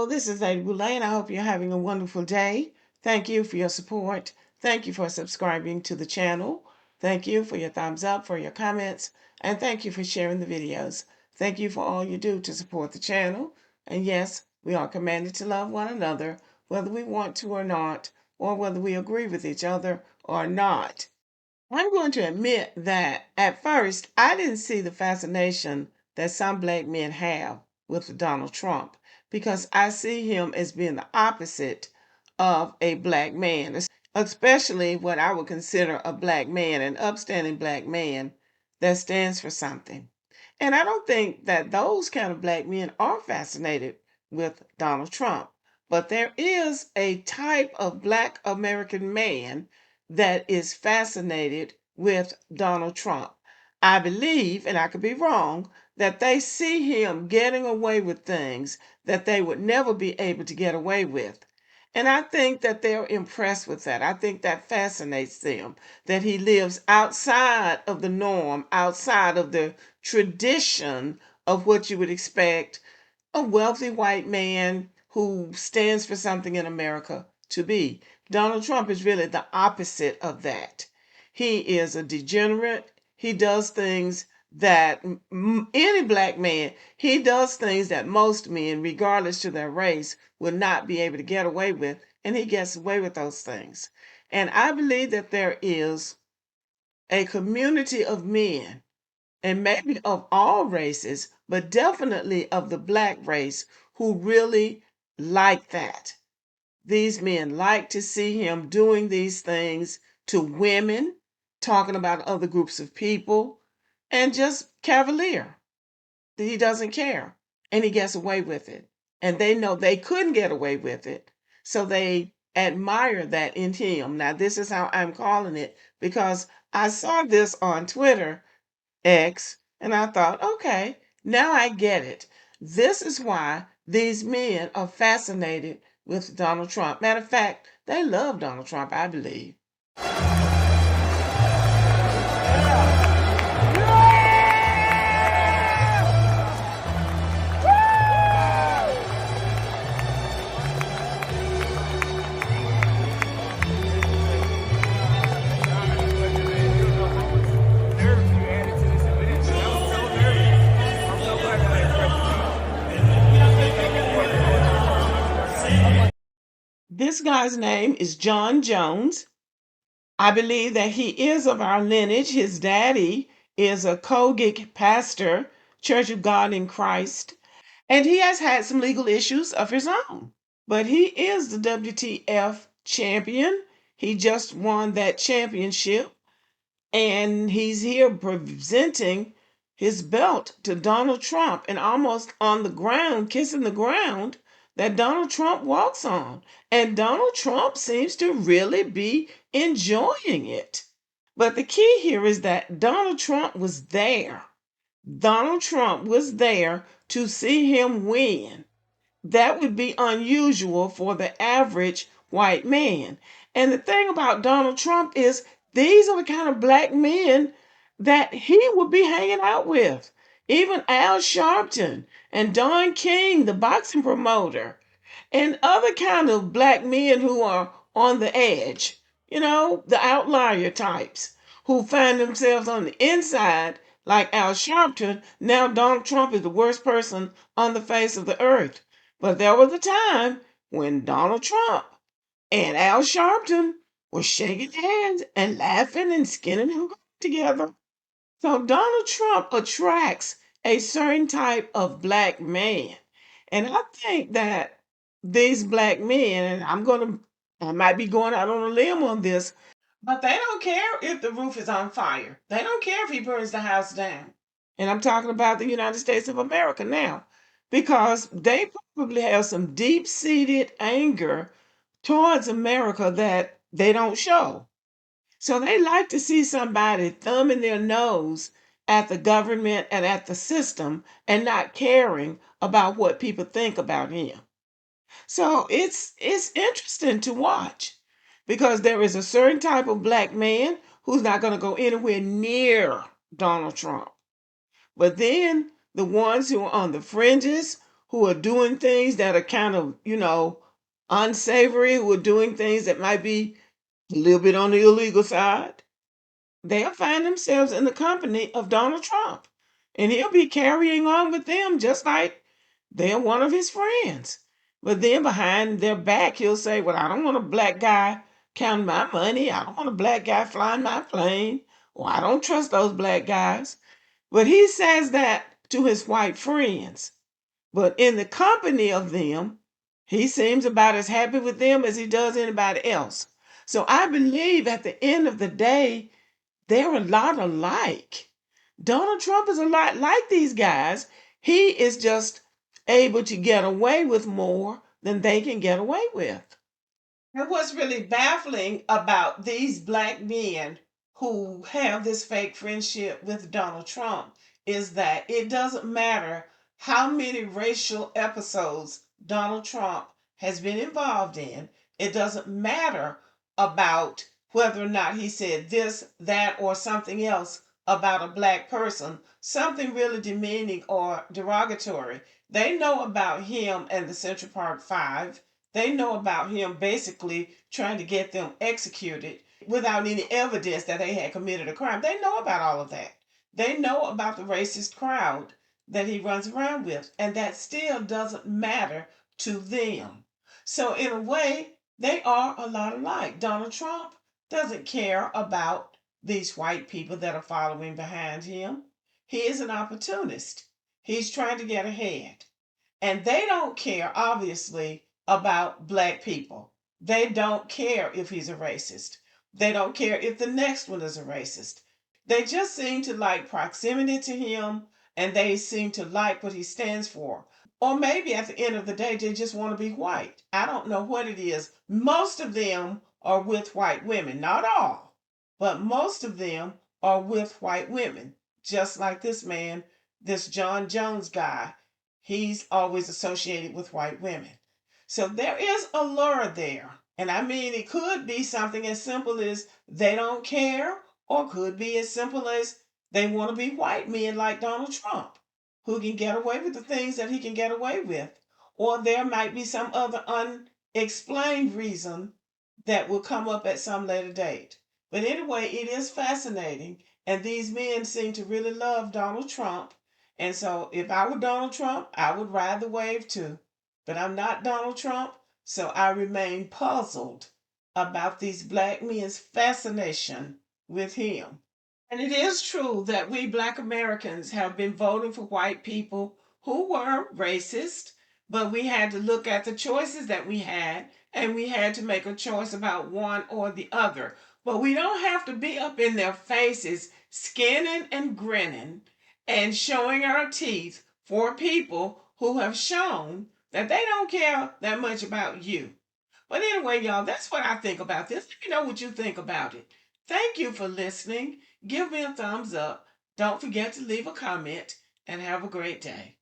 Hello, this is Lady Boulay, and I hope you're having a wonderful day. Thank you for your support. Thank you for subscribing to the channel. Thank you for your thumbs up, for your comments, and thank you for sharing the videos. Thank you for all you do to support the channel. And yes, we are commanded to love one another, whether we want to or not, or whether we agree with each other or not. I'm going to admit that at first I didn't see the fascination that some black men have with Donald Trump because I see him as being the opposite of a black man, especially what I would consider a black man, an upstanding black man that stands for something. And I don't think that those kind of black men are fascinated with Donald Trump. But there is a type of black American man that is fascinated with Donald Trump. I believe, and I could be wrong, that they see him getting away with things that they would never be able to get away with. And I think that they're impressed with that. I think that fascinates them, that he lives outside of the norm, outside of the tradition of what you would expect a wealthy white man who stands for something in America to be. Donald Trump is really the opposite of that. He is a degenerate. He does things that any black man, he does things that most men, regardless to their race, would not be able to get away with, and he gets away with those things. And I believe that there is a community of men, and maybe of all races, but definitely of the black race, who really like that. These men like to see him doing these things to women, talking about other groups of people, and just cavalier. He doesn't care, and he gets away with it. And they know they couldn't get away with it, so they admire that in him. Now, this is how I'm calling it because I saw this on Twitter X, and I thought, okay, now I get it. This is why these men are fascinated with Donald Trump. Matter of fact, they love Donald Trump, I believe. This guy's name is John Jones. I believe that he is of our lineage. His daddy is a Kogic pastor, Church of God in Christ, and he has had some legal issues of his own. But he is the WTF champion. He just won that championship, and he's here presenting his belt to Donald Trump and almost on the ground, kissing the ground that Donald Trump walks on. And Donald Trump seems to really be enjoying it. But the key here is that Donald Trump was there. Donald Trump was there to see him win. That would be unusual for the average white man. And the thing about Donald Trump is these are the kind of black men that he would be hanging out with. Even Al Sharpton and Don King, the boxing promoter, and other kind of black men who are on the edge, the outlier types who find themselves on the inside, like Al Sharpton. Now Donald Trump is the worst person on the face of the earth. But there was a time when Donald Trump and Al Sharpton were shaking hands and laughing and skinning him together. So Donald Trump attracts a certain type of black man. And I think that these black men, and I might be going out on a limb on this, but they don't care if the roof is on fire. They don't care if he burns the house down. And I'm talking about the United States of America now, because they probably have some deep seated anger towards America that they don't show. So they like to see somebody thumbing their nose at the government and at the system and not caring about what people think about him. So it's interesting to watch because there is a certain type of black man who's not going to go anywhere near Donald Trump. But then the ones who are on the fringes, who are doing things that are kind of, unsavory, who are doing things that might be a little bit on the illegal side, they'll find themselves in the company of Donald Trump. And he'll be carrying on with them just like they're one of his friends. But then behind their back, he'll say, well, I don't want a black guy counting my money. I don't want a black guy flying my plane. Or I don't trust those black guys. But he says that to his white friends. But in the company of them, he seems about as happy with them as he does anybody else. So I believe at the end of the day, they're a lot alike. Donald Trump is a lot like these guys. He is just able to get away with more than they can get away with. And what's really baffling about these black men who have this fake friendship with Donald Trump is that it doesn't matter how many racial episodes Donald Trump has been involved in. It doesn't matter about whether or not he said this, that, or something else about a black person, something really demeaning or derogatory. They know about him and the Central Park Five. They know about him basically trying to get them executed without any evidence that they had committed a crime. They know about all of that. They know about the racist crowd that he runs around with, and that still doesn't matter to them. So, in a way, they are a lot alike. Donald Trump doesn't care about these white people that are following behind him. He is an opportunist. He's trying to get ahead. And they don't care, obviously, about black people. They don't care if he's a racist. They don't care if the next one is a racist. They just seem to like proximity to him and they seem to like what he stands for. Or maybe at the end of the day, they just want to be white. I don't know what it is. Most of them are with white women. Not all, but most of them are with white women. Just like this man, this John Jones guy, he's always associated with white women. So there is a lure there. And I mean, it could be something as simple as they don't care, or could be as simple as they want to be white men like Donald Trump, who can get away with the things that he can get away with. Or there might be some other unexplained reason that will come up at some later date. But anyway, it is fascinating. And these men seem to really love Donald Trump. And so if I were Donald Trump, I would ride the wave too. But I'm not Donald Trump, so I remain puzzled about these black men's fascination with him. And it is true that we black Americans have been voting for white people who were racist, but we had to look at the choices that we had and we had to make a choice about one or the other. But we don't have to be up in their faces, skinning and grinning and showing our teeth for people who have shown that they don't care that much about you. But anyway, y'all, that's what I think about this. Let me know what you think about it. Thank you for listening. Give me a thumbs up. Don't forget to leave a comment and have a great day.